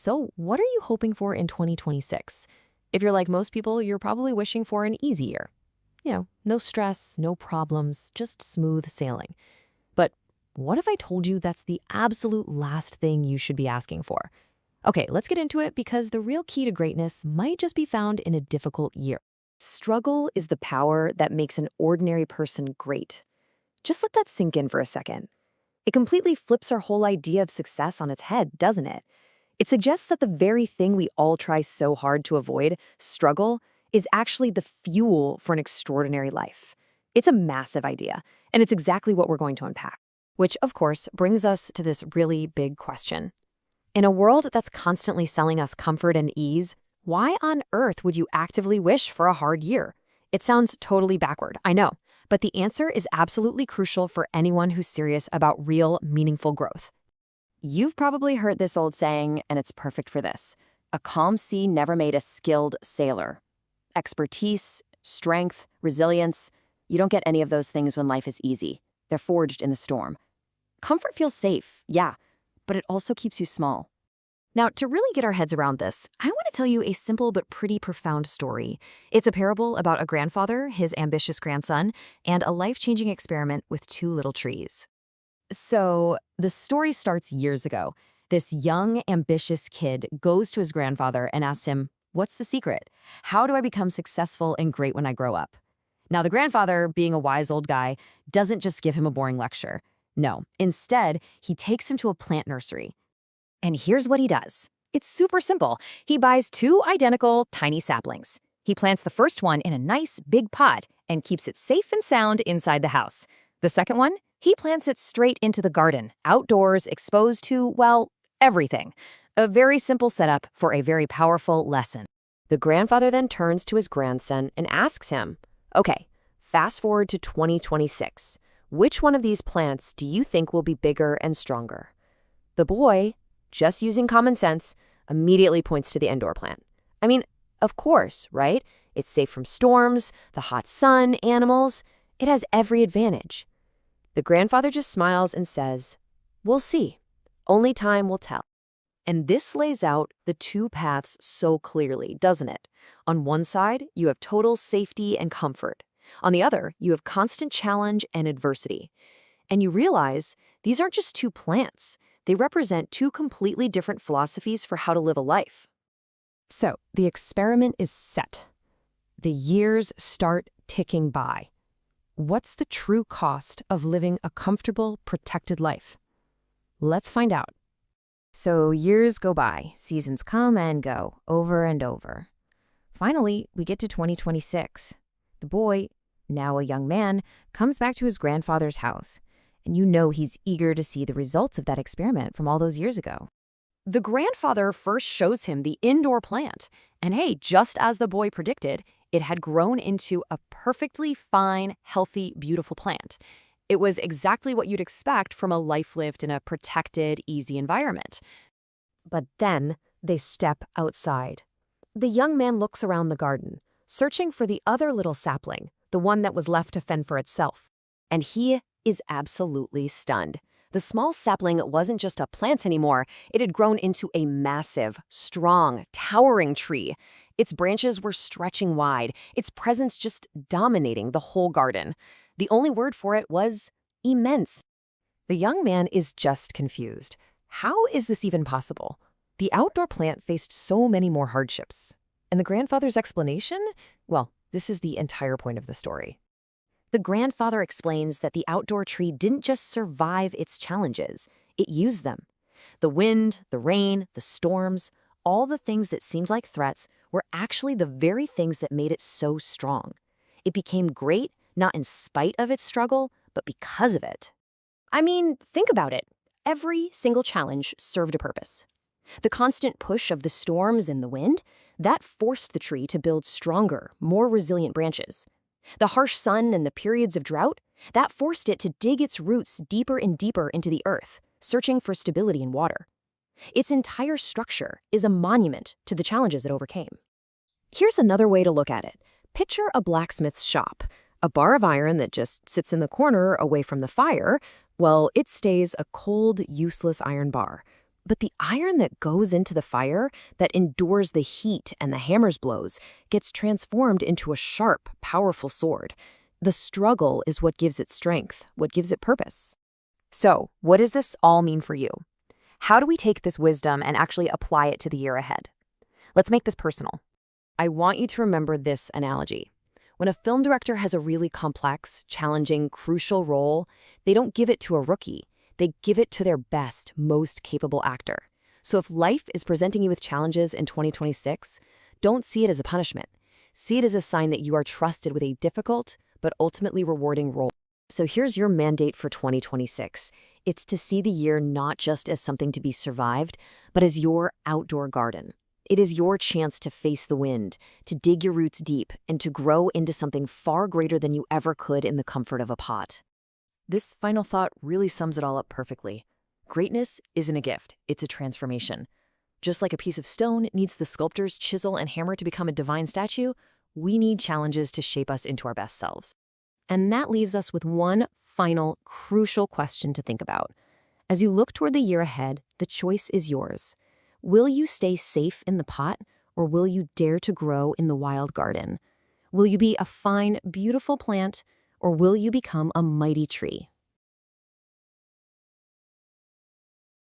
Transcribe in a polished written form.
So, what are you hoping for in 2026? If you're like most people, you're probably wishing for an easy year. No stress, no problems, just smooth sailing. But what if I told you that's the absolute last thing you should be asking for? Okay, let's get into it because the real key to greatness might just be found in a difficult year. Struggle is the power that makes an ordinary person great. Just let that sink in for a second. It completely flips our whole idea of success on its head, doesn't it? It suggests that the very thing we all try so hard to avoid, struggle, is actually the fuel for an extraordinary life. It's a massive idea, and it's exactly what we're going to unpack. Which, of course, brings us to this really big question. In a world that's constantly selling us comfort and ease, why on earth would you actively wish for a hard year? It sounds totally backward, I know, but the answer is absolutely crucial for anyone who's serious about real, meaningful growth. You've probably heard this old saying, and it's perfect for this. A calm sea never made a skilled sailor. Expertise, strength, resilience, you don't get any of those things when life is easy. They're forged in the storm. Comfort feels safe, yeah, but it also keeps you small. Now, to really get our heads around this, I want to tell you a simple but pretty profound story. It's a parable about a grandfather, his ambitious grandson, and a life-changing experiment with two little trees. So, the story starts years ago. This young, ambitious kid goes to his grandfather and asks him, "What's the secret? How do I become successful and great when I grow up?" Now, the grandfather, being a wise old guy, doesn't just give him a boring lecture. No, instead, he takes him to a plant nursery. And here's what he does. It's super simple. He buys two identical tiny saplings. He plants the first one in a nice big pot and keeps it safe and sound inside the house. The second one, he plants it straight into the garden, outdoors, exposed to, well, everything. A very simple setup for a very powerful lesson. The grandfather then turns to his grandson and asks him, "Okay, fast forward to 2026. Which one of these plants do you think will be bigger and stronger?" The boy, just using common sense, immediately points to the indoor plant. I mean, of course, right? It's safe from storms, the hot sun, animals. It has every advantage. The grandfather just smiles and says, "We'll see. Only time will tell." And this lays out the two paths so clearly, doesn't it? On one side, you have total safety and comfort. On the other, you have constant challenge and adversity. And you realize these aren't just two plants. They represent two completely different philosophies for how to live a life. So, the experiment is set. The years start ticking by. What's the true cost of living a comfortable, protected life? Let's find out. So years go by, seasons come and go, over and over. Finally, we get to 2026. The boy, now a young man, comes back to his grandfather's house. And you know he's eager to see the results of that experiment from all those years ago. The grandfather first shows him the indoor plant. And hey, just as the boy predicted, it had grown into a perfectly fine, healthy, beautiful plant. It was exactly what you'd expect from a life lived in a protected, easy environment. But then they step outside. The young man looks around the garden, searching for the other little sapling, the one that was left to fend for itself. And he is absolutely stunned. The small sapling wasn't just a plant anymore. It had grown into a massive, strong, towering tree. Its branches were stretching wide, its presence just dominating the whole garden. The only word for it was immense. The young man is just confused. How is this even possible? The outdoor plant faced so many more hardships. And the grandfather's explanation? Well, this is the entire point of the story. The grandfather explains that the outdoor tree didn't just survive its challenges, it used them. The wind, the rain, the storms, all the things that seemed like threats were actually the very things that made it so strong. It became great not in spite of its struggle, but because of it. I mean, think about it. Every single challenge served a purpose. The constant push of the storms and the wind, that forced the tree to build stronger, more resilient branches. The harsh sun and the periods of drought, that forced it to dig its roots deeper and deeper into the earth, searching for stability and water. Its entire structure is a monument to the challenges it overcame. Here's another way to look at it. Picture a blacksmith's shop. A bar of iron that just sits in the corner away from the fire, well, it stays a cold, useless iron bar. But the iron that goes into the fire, that endures the heat and the hammer's blows, gets transformed into a sharp, powerful sword. The struggle is what gives it strength, what gives it purpose. So, what does this all mean for you? How do we take this wisdom and actually apply it to the year ahead? Let's make this personal. I want you to remember this analogy. When a film director has a really complex, challenging, crucial role, they don't give it to a rookie. They give it to their best, most capable actor. So if life is presenting you with challenges in 2026, don't see it as a punishment. See it as a sign that you are trusted with a difficult but ultimately rewarding role. So here's your mandate for 2026. It's to see the year not just as something to be survived, but as your outdoor garden. It is your chance to face the wind, to dig your roots deep, and to grow into something far greater than you ever could in the comfort of a pot. This final thought really sums it all up perfectly. Greatness isn't a gift, it's a transformation. Just like a piece of stone needs the sculptor's chisel and hammer to become a divine statue, we need challenges to shape us into our best selves. And that leaves us with one final, crucial question to think about. As you look toward the year ahead, the choice is yours. Will you stay safe in the pot, or will you dare to grow in the wild garden? Will you be a fine, beautiful plant, or will you become a mighty tree,